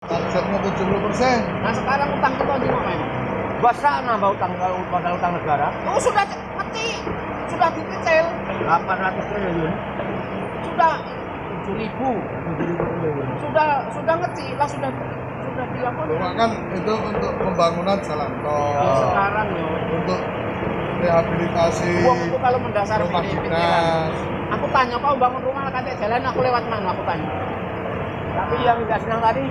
Targetnya 70%. Nah sekarang utang kita di mana? Basah nambah utang modal utang negara Oh sudah ngerti, sudah dicicil, 800 triliun. sudah 7.000, 7.000 triliun. sudah ngerti lah, sudah dilakukan. Cuma kan itu untuk pembangunan jalan tol, Ya, sekarang ya. untuk rehabilitasi Uang itu kalau mendasar rumah ini pikiran. dinas. Aku tanya kau bangun rumah katanya jalan, aku lewat mana? Aku tanya. Tapi yang nggak senang tadi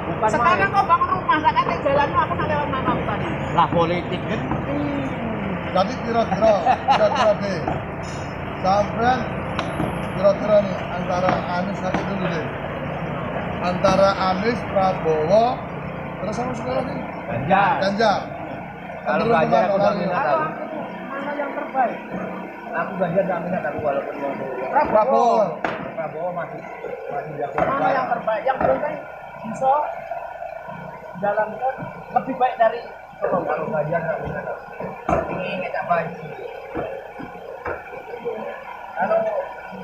bukan Sekarang main. kau bangun rumah katanya jalan, aku nak lewat mana? Aku tanya. Lah politik kan. Jadi kira-kira deh, sampai kira-kira nih antara Anies nanti dulu deh, antara Anies, Prabowo, terus sama sekarang nih Ganjar. Ganjar. Kalau Cenderung Ganjar kemana aku udah lagi? minat. Kalau aku mana yang terbaik? Aku Ganjar nggak minat aku walaupun mau Prabowo. Prabowo masih jago. Mana yang terbaik? Yang penting bisa jalankan lebih baik dari Kalau Ganjar nggak minat. Ini tak baik.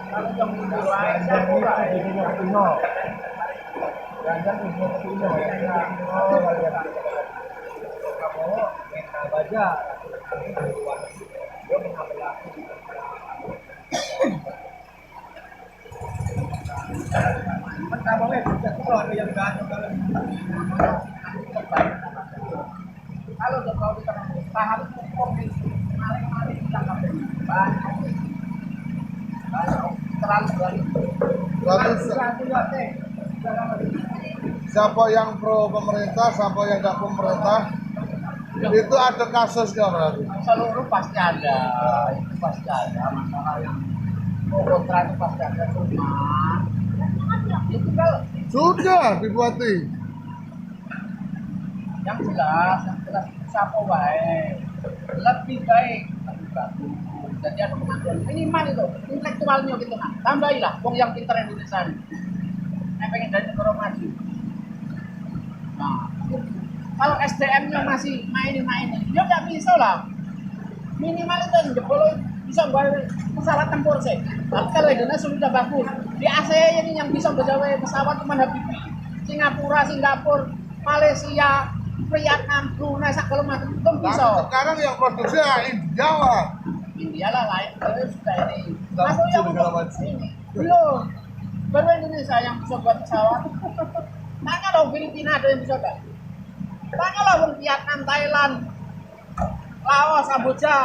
kalau yang mulai saya mulai. Ganjar punya Pino ya. Oh, Ganjar. Prabowo minta baja. Dia mengambil aku. Prabowo bisa tuh ada yang gantung kalau Kalau Jokowi tahap covid maling-maling kita banyak terlalu banyak. Berarti siapa yang pro pemerintah, siapa yang nggak pemerintah, itu ada kasusnya berarti. Seluruh pasti ada, itu pasti ada masalah yang pro kontra itu pasti ada, cuma itu kalau Sudah dibuati. yang jelas siapa baik lebih baik bagus. Jadi ada pengakuan minimal itu intelektualnya gitu kan, tambahilah wong yang pintar Indonesia ini. Saya pengen dari negara maju. Nah, kalau SDM-nya masih mainin, dia nggak bisa lah. Minimal itu yang jebol bisa buat pesawat tempur sih. Tapi kalau Indonesia sudah bagus, di ASEAN ini yang bisa berjalan pesawat cuma Habibie. Singapura, Malaysia, Vietnam, Brunei, segala macam itu bisa. Tapi sekarang yang produksi India, Wak. India lah lain, kalau sudah ini. Sudah Masuk maju yang negara untuk maju. ini belum. Baru Indonesia yang bisa buat pesawat. Tanya dong Filipina ada yang bisa enggak? Tanya lah Vietnam, Thailand, Laos, Kamboja,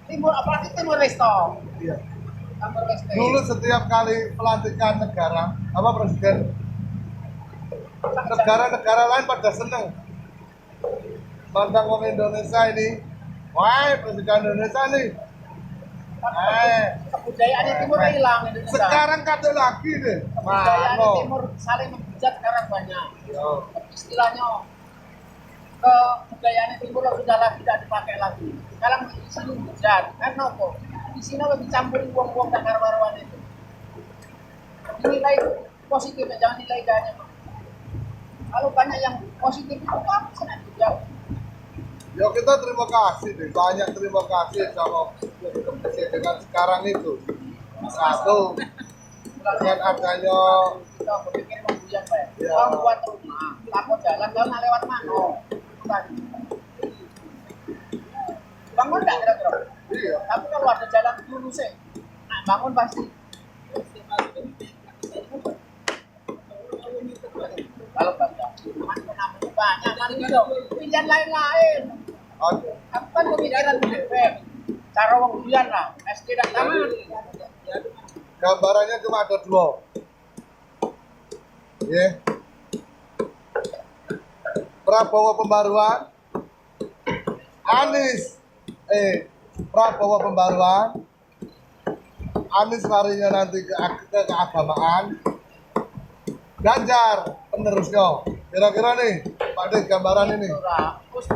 apalagi Timur Leste. Iya. Timur Leste. Dulu setiap kali pelantikan negara, apa presiden negara-negara lain pada seneng. Pandang orang Indonesia ini, wah presiden Indonesia nih. Kebudayaannya Timur hilang Indonesia. Sekarang kata lagi deh. Kebudayaannya Mano. Timur saling menghujat sekarang banyak. Yo. Istilahnya kebudayaannya Timur sudah tidak dipakai lagi. Sekarang di sini hujat. Karena apa? Di sini lebih campur uang-uang dan karwan itu. Nilai positif, jangan nilai negatif. Kalau banyak yang positif itu apa senang juga. Ya kita terima kasih deh, banyak terima kasih sama dengan sekarang itu. Satu, dengan adanya Kita berpikir menghujat, Pak. Ya. Kalau buat rumah, aku jalan nggak lewat mana? Tadi. Bangun nggak kira-kira? iya, Tapi kalau ada jalan dulu sih, nah bangun pasti. Kalau banyak, banyak kan gitu. Pilihan lain-lain. ada. Aku kan pemikiran BPM. Cara wong ujian lah, SD dan taman. Gambarannya cuma ada dua. Ya. Prabowo pembaruan, Anies, Prabowo pembaruan, Anies larinya nanti ke keagamaan, Ganjar penerusnya. Kira-kira nih, Pak De, gambaran ini. Terus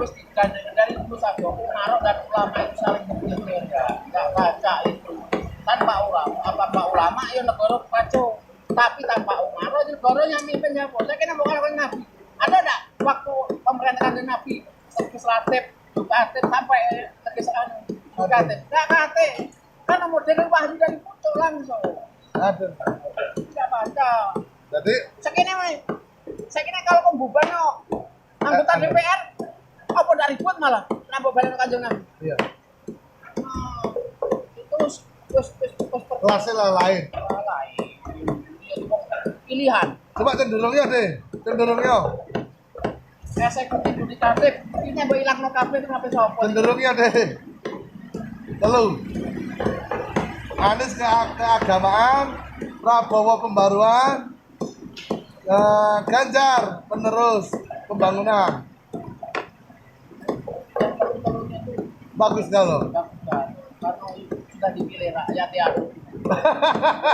dari dulu saja, Marok dan ulama itu saling berbeda, nggak baca itu. Tanpa ulama, ya negara kacau. Tapi tanpa Umar, negara yang mimpin siapa? Saya kira bukan orang Nabi. Ada nggak waktu pemerintahan Nabi legislatif, yudikatif sampai yudikatif? Nggak kate. Karena model wahyu dari pucuk langsung. Ada. Tidak baca. Jadi Segini, Mas. Saya kira kalau pembubaran anggota DPR apa ndak ribut malah nambah balik Kanjeng Nabi. Iya. Itu terus Kelasnya lah lain. lain. Pilihan. Coba cenderungnya deh, cenderungnya. Eksekutif yudikatif ini mbok ilangno kabeh kenapa sapa? Cenderungnya deh. Telu. Anies keagamaan, Prabowo pembaruan, Ganjar penerus pembangunan. Bagus gak lo? Karena sudah dipilih rakyat ya.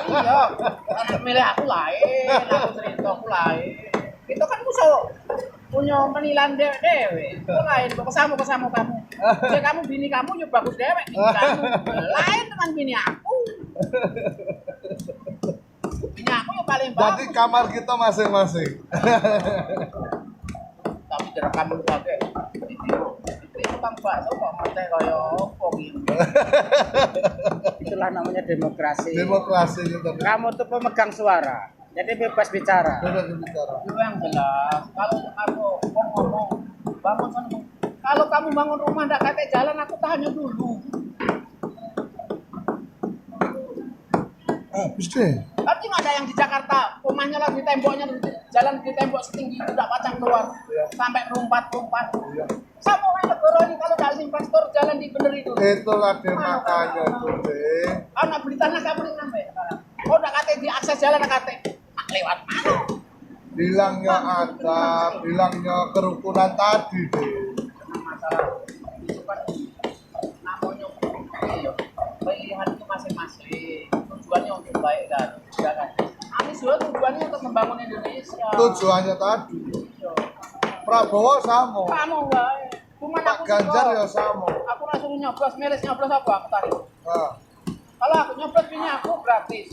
Iya, karena milih aku lain, aku cerita aku lain. Itu kan musuh punya penilaian dewe. Itu lain, kesamu kamu. Jadi kamu bini kamu ya bagus dewe, kamu lain dengan bini aku. Bini aku yang paling bagus. Jadi kamar kita masing-masing. Tapi direkam pakai video. Itu kan bakso kok mate kaya opo gitu. Itulah namanya demokrasi. Demokrasi gitu. Kamu tuh pemegang suara, jadi bebas bicara. Bebas bicara. Itu yang jelas. Kalau aku ngomong bangun sana. Kalau kamu bangun rumah ndak kate jalan aku tanya dulu. Habis deh. Tapi nggak ada yang di Jakarta rumahnya lagi temboknya jalan di tembok setinggi itu ndak pacang keluar sampai rumpat. Sama orang negara ini kalau nggak investor jalan di bener itu. Itulah deh makanya itu deh. Anak beli tanah kamu ini sampai sekarang. Oh ndak kate diakses jalan ndak kate. Lewat mana? Bilangnya ada, bilangnya kerukunan tadi deh. Masalah itu kan namanya pilihan itu masing-masing tujuannya untuk baik kan Anies juga tujuannya untuk membangun Indonesia Tujuannya tadi. Prabowo sama. kamu baik cuman Pak aku Ganjar suka. ya sama. Aku langsung nyoblos apa aku tarik Nah. kalau aku nyoblos punya aku gratis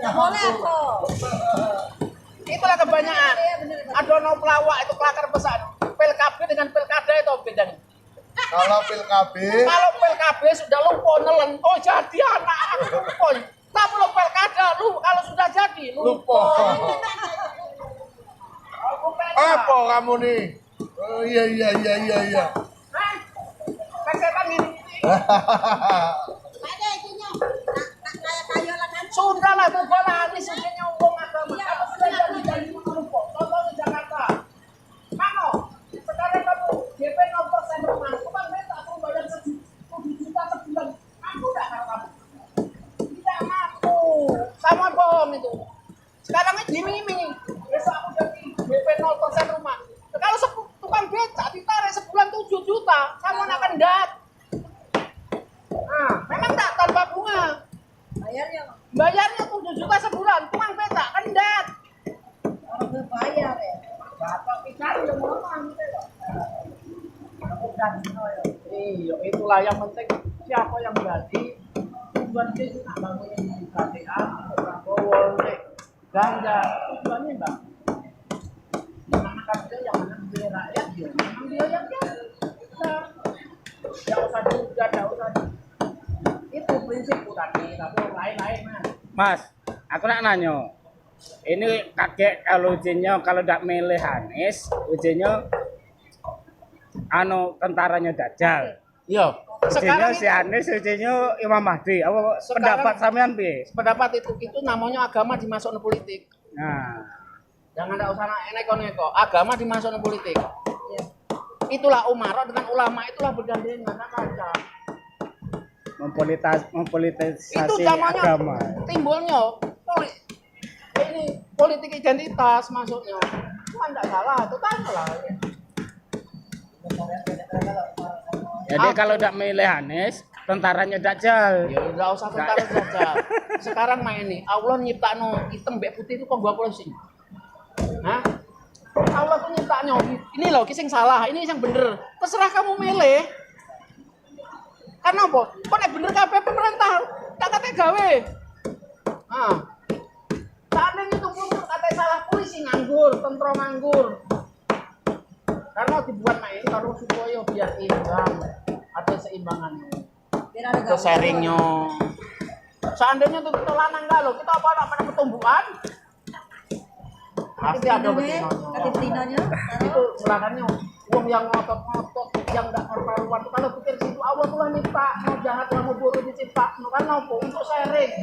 Boleh aku. itulah kebanyakan adono pelawak itu kelakar besar PLKB dengan pilkada itu bedanya. Kalau PKB, Kalau PLKB sudah lupa nelen, oh jadi anak lupa. Tapi lo pilkada lu kalau sudah jadi lupa. Apa kamu nih? Oh iya. Kesetan ini. Ada itunya. Kayak kayu lah kan. Sudah lah bukan Anies sudah nyambung agama. Kalau sudah jadi lupa. Contohnya Jakarta. Kamu sekarang kamu DP 0% rumah. Bukan beta aku bayar 7 juta sebulan. Aku enggak kamu. Tidak mampu. Sama bohong itu. Sekarang ini diiming-iming. Besok aku jadi DP 0% rumah. Kalau tukang beca ditarik sebulan 7 juta, kamu akan dat. Nah, memang tak tanpa bunga. Bayarnya Bayarnya 7 juta sebulan, tukang beca kan dat. orang berbayar ya. Bapak pikir yang ngomong gitu loh. Iya, itulah yang penting siapa yang jadi tujuan dia itu nak bangun di KTA atau Prabowo, Ganjar, tujuannya mbak. Yang mana kerja, yang mana pilih rakyat, ya memang dia yang jadi. Tidak usah juga, tidak usah. Itu prinsipku tadi, tapi yang lain-lain mas. Mas, aku nak nanya. Ini kakek kalau ujinya kalau tidak milih Anies, ujinya tentaranya Dajjal. Iya. Ujinya Sekarang si Anies, ujinya Imam Mahdi. Apa Sekarang- pendapat sampean piye? pendapat itu namanya agama dimasukkan politik. Nah, Jangan ada usaha neko-neko. Agama dimasukkan politik. Iya. Itulah umara dengan ulama itulah bergandengan kaca. mempolitisasi Itu zamannya agama. timbulnya politik identitas masuknya. Itu kan tidak salah, itu tanya lah. Jadi kalau tidak milih Anies, tentaranya Dajjal. Ya enggak usah tentara saja. Sekarang main nih, Allah nyiptakno hitam mbek putih itu kok gua polisi. Hah? Allah tuh nyiptakno. Ini loh kisah yang salah, ini yang bener. Terserah kamu milih. Karena apa? Kok nek bener kabeh pemerintah tak kate gawe. Nah. Seandainya itu pun kate salah polisi nganggur, tentara nganggur. Karena dibuat main karo supaya biar imbang, ada seimbangannya. Biar ada Itu sharingnya. Seandainya tuh kita lanang galau, kita apa nak pada pertumbuhan? Pasti ada Katitinonya, betinonya. katitinonya. Itu silakannya uang yang ngotot-ngotot yang nggak karuan. Kalau pikir situ Allah tuh nih Pak, mau jahat mau buruk di Pak, kan nopo untuk sharing.